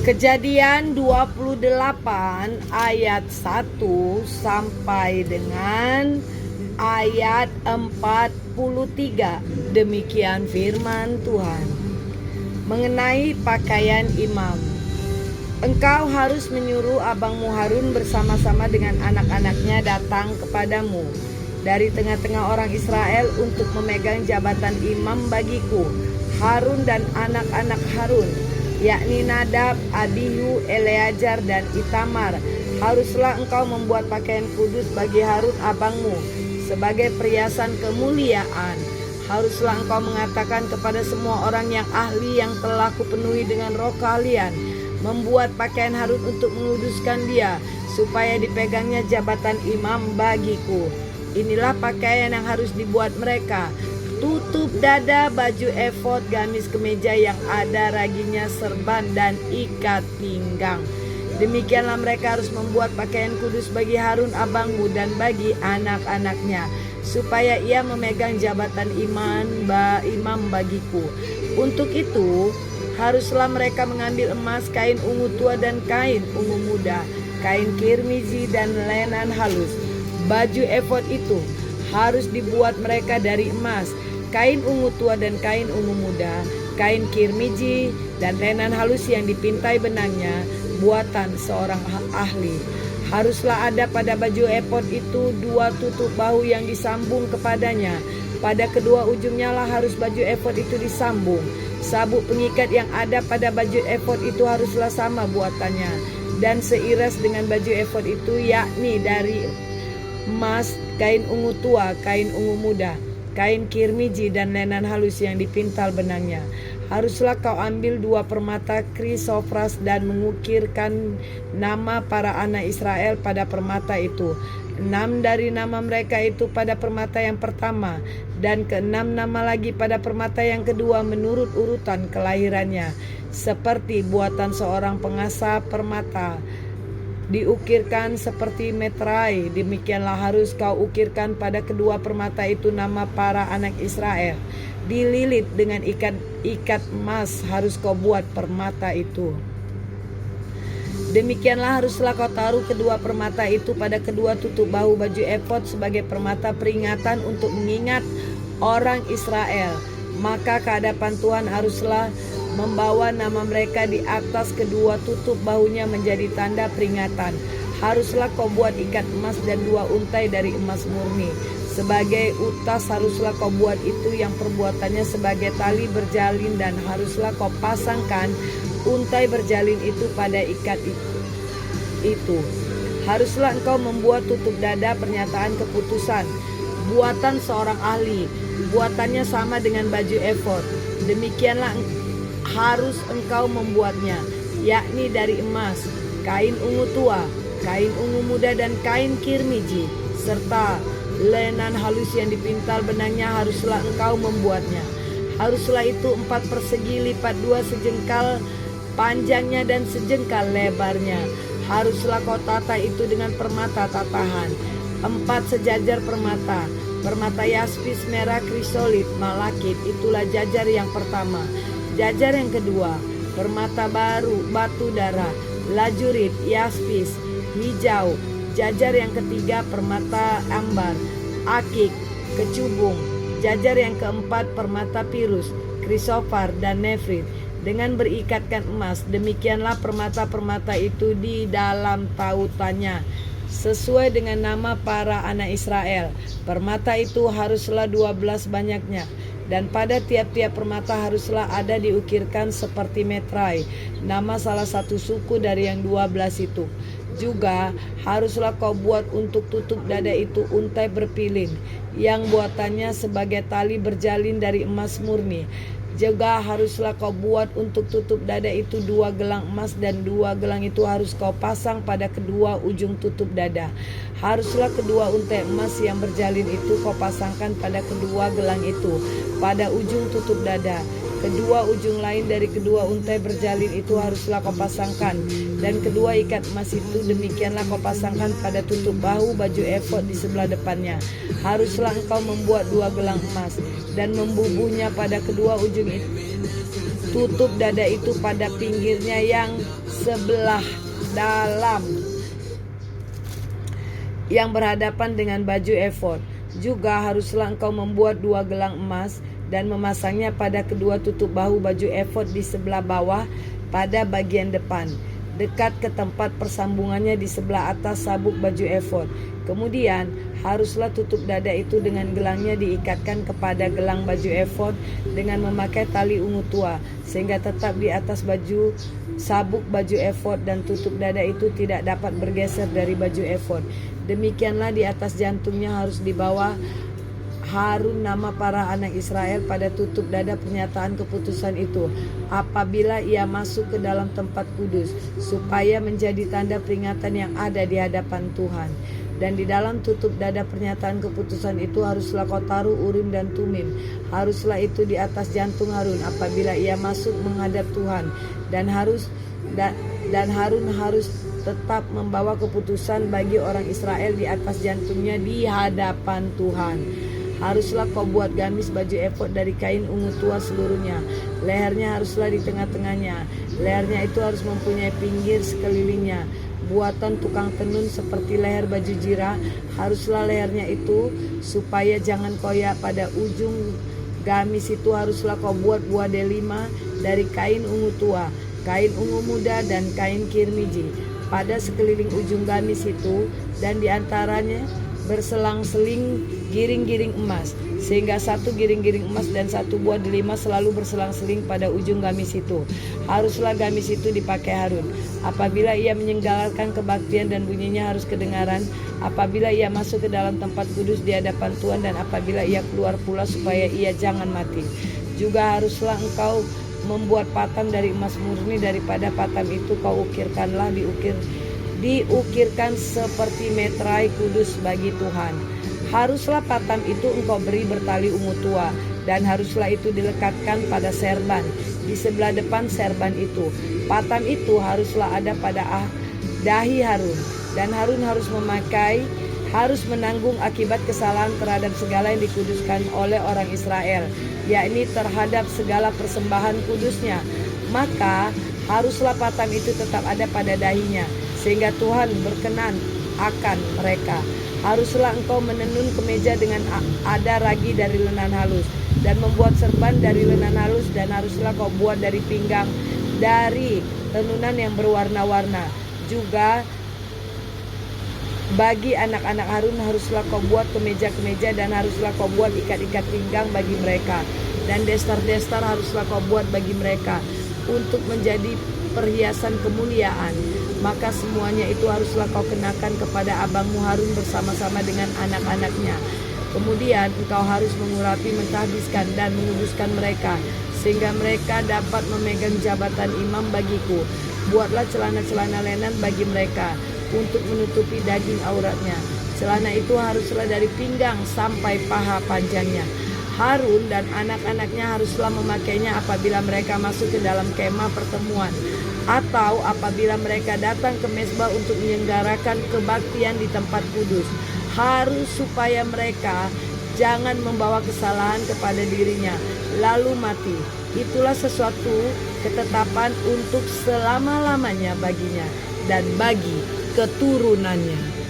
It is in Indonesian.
Kejadian 28 ayat 1 sampai dengan ayat 43. Demikian firman Tuhan. Mengenai pakaian imam. Engkau harus menyuruh abangmu Harun bersama-sama dengan anak-anaknya datang kepadamu dari tengah-tengah orang Israel untuk memegang jabatan imam bagiku. Harun dan anak-anak Harun, yakni Nadab, Abihu, Eleazar, dan Itamar. Haruslah engkau membuat pakaian kudus bagi Harun abangmu sebagai perhiasan kemuliaan. Haruslah engkau mengatakan kepada semua orang yang ahli yang telah kupenuhi dengan roh keahlian, membuat pakaian Harun untuk menguduskan dia, supaya dipegangnya jabatan imam bagiku. Inilah pakaian yang harus dibuat mereka: tutup dada, baju efod, gamis kemeja yang ada raginya, serban, dan ikat pinggang. Demikianlah mereka harus membuat pakaian kudus bagi Harun abangmu dan bagi anak-anaknya, supaya ia memegang jabatan imam bagiku. Untuk itu haruslah mereka mengambil emas, kain ungu tua dan kain ungu muda, kain kirmizi dan lenan halus. Baju efod itu harus dibuat mereka dari emas, kain ungu tua dan kain ungu muda, kain kirmiji dan lenan halus yang dipintai benangnya, buatan seorang ahli. Haruslah ada pada baju efod itu 2 tutup bahu yang disambung kepadanya. Pada kedua ujungnya lah harus baju efod itu disambung. Sabuk pengikat yang ada pada baju efod itu haruslah sama buatannya dan seiras dengan baju efod itu, yakni dari emas, kain ungu tua, kain ungu muda, kain kirmiji dan lenan halus yang dipintal benangnya. Haruslah kau ambil 2 permata krisopras dan mengukirkan nama para anak Israel pada permata itu. 6 dari nama mereka itu pada permata yang pertama, dan ke-6 nama lagi pada permata yang kedua menurut urutan kelahirannya, seperti buatan seorang pengasah permata. Diukirkan seperti meterai, demikianlah harus kau ukirkan pada kedua permata itu nama para anak Israel. Dililit dengan ikat emas harus kau buat permata itu. Demikianlah haruslah kau taruh kedua permata itu pada kedua tutup bahu baju efod sebagai permata peringatan untuk mengingat orang Israel. Maka kehadapan Tuhan haruslah membawa nama mereka di atas kedua tutup bahunya menjadi tanda peringatan. Haruslah kau buat ikat emas dan 2 untai dari emas murni. Sebagai utas haruslah kau buat itu yang perbuatannya sebagai tali berjalin, dan haruslah kau pasangkan untai berjalin itu pada ikat itu. Haruslah engkau membuat tutup dada pernyataan keputusan, buatan seorang ahli, buatannya sama dengan baju efod. Demikianlah harus engkau membuatnya, yakni dari emas, kain ungu tua, kain ungu muda dan kain kirmiji, serta lenan halus yang dipintal benangnya haruslah engkau membuatnya. Haruslah itu 4 persegi lipat 2 sejengkal panjangnya dan sejengkal lebarnya. Haruslah kau tata itu dengan permata tatahan, 4 sejajar permata, permata yaspis, merah, krisolit, malakit. Itulah jajar yang pertama. Jajar yang kedua, permata baru, batu darah, lajurit, yaspis, hijau. Jajar yang ketiga, permata ambar, akik, kecubung. Jajar yang keempat, permata pirus, krisopar, dan nefrit dengan berikatkan emas. Demikianlah permata-permata itu di dalam tautannya, sesuai dengan nama para anak Israel. Permata itu haruslah 12 banyaknya, dan pada tiap-tiap permata haruslah ada diukirkan seperti meterai nama salah satu suku dari yang 12 itu. Juga haruslah kau buat untuk tutup dada itu untai berpilin yang buatannya sebagai tali berjalin dari emas murni. Juga haruslah kau buat untuk tutup dada itu 2 gelang emas, dan 2 gelang itu harus kau pasang pada kedua ujung tutup dada. Haruslah kedua untai emas yang berjalin itu kau pasangkan pada kedua gelang itu pada ujung tutup dada. Kedua ujung lain dari kedua untai berjalin itu haruslah kau pasangkan, dan kedua ikat emas itu demikianlah kau pasangkan pada tutup bahu baju efod di sebelah depannya. Haruslah engkau membuat 2 gelang emas dan membubuhnya pada kedua ujung itu. Tutup dada itu pada pinggirnya yang sebelah dalam yang berhadapan dengan baju efod. Juga haruslah engkau membuat 2 gelang emas dan memasangnya pada kedua tutup bahu baju efod di sebelah bawah pada bagian depan, dekat ke tempat persambungannya di sebelah atas sabuk baju efod. Kemudian haruslah tutup dada itu dengan gelangnya diikatkan kepada gelang baju efod dengan memakai tali ungu tua, sehingga tetap di atas baju sabuk baju efod, dan tutup dada itu tidak dapat bergeser dari baju efod. Demikianlah di atas jantungnya harus dibawa Harun nama para anak Israel pada tutup dada pernyataan keputusan itu apabila ia masuk ke dalam tempat kudus, supaya menjadi tanda peringatan yang ada di hadapan Tuhan. Dan di dalam tutup dada pernyataan keputusan itu haruslah kau taruh Urim dan Tumim. Haruslah itu di atas jantung Harun apabila ia masuk menghadap Tuhan. Dan Harun harus tetap membawa keputusan bagi orang Israel di atas jantungnya di hadapan Tuhan. Haruslah kau buat gamis baju efod dari kain ungu tua seluruhnya. Lehernya haruslah di tengah-tengahnya. Lehernya itu harus mempunyai pinggir sekelilingnya, buatan tukang tenun seperti leher baju jira. Haruslah lehernya itu supaya jangan koyak. Pada ujung gamis itu haruslah kau buat buah delima dari kain ungu tua, kain ungu muda, dan kain kirmiji pada sekeliling ujung gamis itu, dan diantaranya berselang-seling giring-giring emas, sehingga 1 giring-giring emas dan 1 buah delima selalu berselang-seling pada ujung gamis itu. Haruslah gamis itu dipakai Harun apabila ia menyelenggarakan kebaktian, dan bunyinya harus kedengaran apabila ia masuk ke dalam tempat kudus di hadapan Tuhan, dan apabila ia keluar pula, supaya ia jangan mati. Juga haruslah engkau membuat patam dari emas murni. Daripada patam itu kau ukirkanlah diukirkan seperti meterai kudus bagi Tuhan. Haruslah patam itu engkau beri bertali ungu tua, dan haruslah itu dilekatkan pada serban di sebelah depan serban itu. Patam itu haruslah ada pada dahi Harun, dan Harun harus menanggung akibat kesalahan terhadap segala yang dikuduskan oleh orang Israel, yakni terhadap segala persembahan kudusnya. Maka haruslah patam itu tetap ada pada dahinya, sehingga Tuhan berkenan akan mereka. Haruslah engkau menenun kemeja dengan ada ragi dari lenan halus, dan membuat serban dari lenan halus, dan haruslah kau buat dari pinggang dari tenunan yang berwarna-warna. Juga bagi anak-anak Harun haruslah kau buat kemeja-kemeja, dan haruslah kau buat ikat-ikat pinggang bagi mereka, dan destar-destar haruslah kau buat bagi mereka untuk menjadi perhiasan kemuliaan. Maka semuanya itu haruslah kau kenakan kepada abangmu Harun bersama-sama dengan anak-anaknya. Kemudian engkau harus mengurapi, mentahbiskan, dan menguduskan mereka, sehingga mereka dapat memegang jabatan imam bagiku. Buatlah celana-celana lenan bagi mereka untuk menutupi daging auratnya. Celana itu haruslah dari pinggang sampai paha panjangnya. Harun dan anak-anaknya haruslah memakainya apabila mereka masuk ke dalam kemah pertemuan, atau apabila mereka datang ke mezbah untuk menyelenggarakan kebaktian di tempat kudus. Harus supaya mereka jangan membawa kesalahan kepada dirinya lalu mati. Itulah sesuatu ketetapan untuk selama-lamanya baginya dan bagi keturunannya.